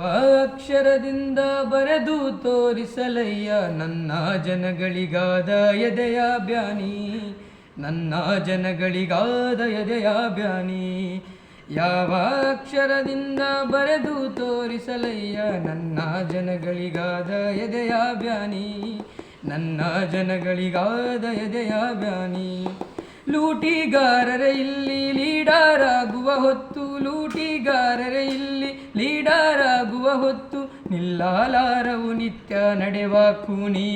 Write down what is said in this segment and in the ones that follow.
ಅಕ್ಷರದಿಂದ ಬರೆದು ತೋರಿಸಲಯ್ಯ ನನ್ನ ಜನಗಳಿಗಾದ ಎದೆಯ ಬ್ಯಾನಿ, ನನ್ನ ಜನಗಳಿಗಾದ ಎದೆಯ ಬ್ಯಾನಿ. ಯಾವ ಅಕ್ಷರದಿಂದ ಬರೆದು ತೋರಿಸಲಯ್ಯ ನನ್ನ ಜನಗಳಿಗಾದ ಎದೆಯ ಬ್ಯಾನಿ, ನನ್ನ ಜನಗಳಿಗಾದ ಎದೆಯ ಬ್ಯಾನಿ. ಲೂಟಿಗಾರರೇ ಇಲ್ಲಿ ಲೀಡರಾಗುವ ಹೊತ್ತು, ಲೂಟಿಗಾರರೇ ಇಲ್ಲಿ ಲೀಡರಾಗುವ ಹೊತ್ತು, ನಿಲ್ಲಲಾರವು ನಿತ್ಯ ನಡೆವ ಕೂನಿ,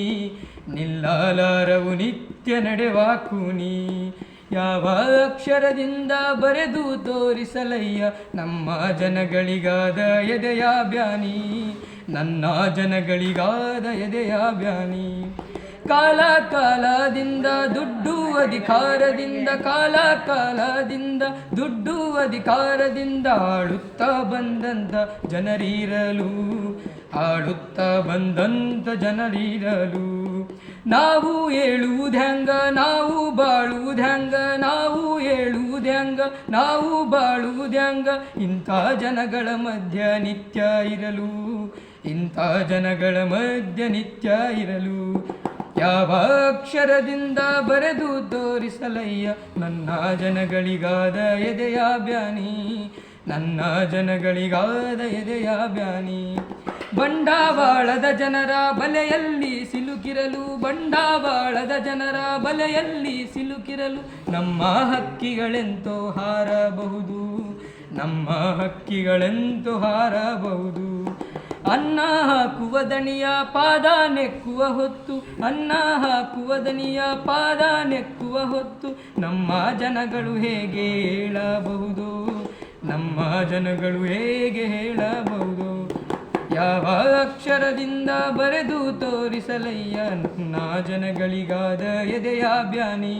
ನಿಲ್ಲಲಾರವು ನಿತ್ಯ ನಡೆವ ಕೂನಿ. ಯಾವ ಅಕ್ಷರದಿಂದ ಬರೆದು ತೋರಿಸಲಯ್ಯ ನಮ್ಮ ಜನಗಳಿಗಾದ ಎದೆಯ ಬ್ಯಾನಿ, ನನ್ನ ಜನಗಳಿಗಾದ ಎದೆಯ ಬ್ಯಾನಿ. ಕಾಲ ಕಾಲದಿಂದ ದುಡ್ಡು ಅಧಿಕಾರದಿಂದ, ಕಾಲ ಕಾಲದಿಂದ ದುಡ್ಡು ಅಧಿಕಾರದಿಂದ ಆಳುತ್ತಾ ಬಂದಂಥ ಜನರಿರಲು, ಆಳುತ್ತಾ ಬಂದಂಥ ಜನರಿರಲು. ನಾವು ಹೇಳುವುದ್ಯಾಂಗ, ನಾವು ಬಾಳುವುದ್ಯಾಂಗ, ನಾವು ಹೇಳುವುದ್ಯಾಂಗ, ನಾವು ಬಾಳುವುದ್ಯಾಂಗ. ಇಂಥ ಜನಗಳ ಮಧ್ಯ ನಿತ್ಯ ಇರಲು, ಇಂಥ ಜನಗಳ ಮಧ್ಯ ನಿತ್ಯ ಇರಲು. ಯಾವ ಅಕ್ಷರದಿಂದ ಬರೆದು ತೋರಿಸಲಯ್ಯ ನನ್ನ ಜನಗಳಿಗಾದ ಎದೆಯ ಬ್ಯಾನಿ, ನನ್ನ ಜನಗಳಿಗಾದ ಎದೆಯ ಬ್ಯಾನಿ. ಬಂಡವಾಳದ ಜನರ ಬಲೆಯಲ್ಲಿ ಸಿಲುಕಿರಲು, ಬಂಡವಾಳದ ಜನರ ಬಲೆಯಲ್ಲಿ ಸಿಲುಕಿರಲು, ನಮ್ಮ ಹಕ್ಕಿಗಳೆಂತೋ ಹಾರಬಹುದು, ನಮ್ಮ ಹಕ್ಕಿಗಳೆಂತೋ ಹಾರಬಹುದು. ಅನ್ನ ಹಾಕುವ ದಣಿಯ ಪಾದ ನೆಕ್ಕುವ ಹೊತ್ತು, ಅನ್ನ ಹಾಕುವ ದಣಿಯ ಪಾದ ನೆಕ್ಕುವ ಹೊತ್ತು, ನಮ್ಮ ಜನಗಳು ಹೇಗೆ ಹೇಳಬಹುದು, ನಮ್ಮ ಜನಗಳು ಹೇಗೆ ಹೇಳಬಹುದು. ಯಾವ ಅಕ್ಷರದಿಂದ ಬರೆದು ತೋರಿಸಲಯ್ಯ ನನ್ನ ಜನಗಳಿಗಾದ ಎದೆಯ ಬ್ಯಾನಿ,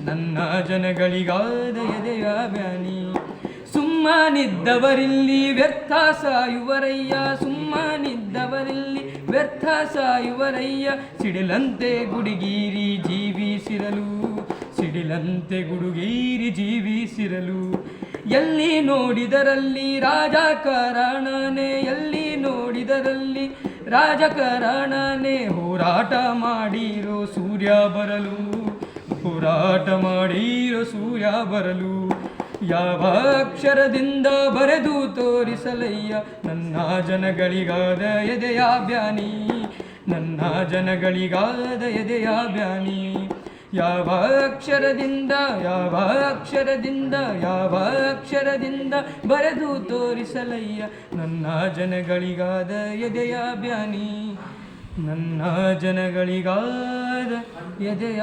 ನನ್ನ ಜನಗಳಿಗಾದ ಎದೆಯ ಬ್ಯಾನಿ. ಸುಮ್ಮನಿದ್ದವರಿಲ್ಲಿ ವ್ಯರ್ಥ ಸಾಯುವರಯ್ಯ, ಸುಮ್ಮನಿದ್ದವರಿಲ್ಲಿ ವ್ಯರ್ಥ ಸಾಯುವರಯ್ಯ. ಸಿಡಿಲಂತೆ ಗುಡುಗೀರಿ ಜೀವಿಸಿರಲು, ಸಿಡಿಲಂತೆ ಗುಡುಗೀರಿ ಜೀವಿಸಿರಲು. ಎಲ್ಲಿ ನೋಡಿದರಲ್ಲಿ ರಾಜಕಾರಣನೇ, ಎಲ್ಲಿ ನೋಡಿದರಲ್ಲಿ ರಾಜಕಾರಣನೇ. ಹೋರಾಟ ಮಾಡಿರೋ ಸೂರ್ಯ ಬರಲು, ಹೋರಾಟ ಮಾಡಿರೋ ಸೂರ್ಯ ಬರಲು. ಯಾವ ಅಕ್ಷರದಿಂದ ಬರೆದು ತೋರಿಸಲಯ್ಯ ನನ್ನ ಜನಗಳಿಗಾದ ಎದೆಯ ಬ್ಯಾನಿ, ನನ್ನ ಜನಗಳಿಗಾದ ಎದೆಯ ಬ್ಯಾನಿ. ಯಾವ ಅಕ್ಷರದಿಂದ, ಯಾವ ಅಕ್ಷರದಿಂದ, ಯಾವ ಅಕ್ಷರದಿಂದ ಬರೆದು ತೋರಿಸಲಯ್ಯ ನನ್ನ ಜನಗಳಿಗಾದ ಎದೆಯ ಬ್ಯಾನಿ, ನನ್ನ ಜನಗಳಿಗಾದ ಎದೆಯ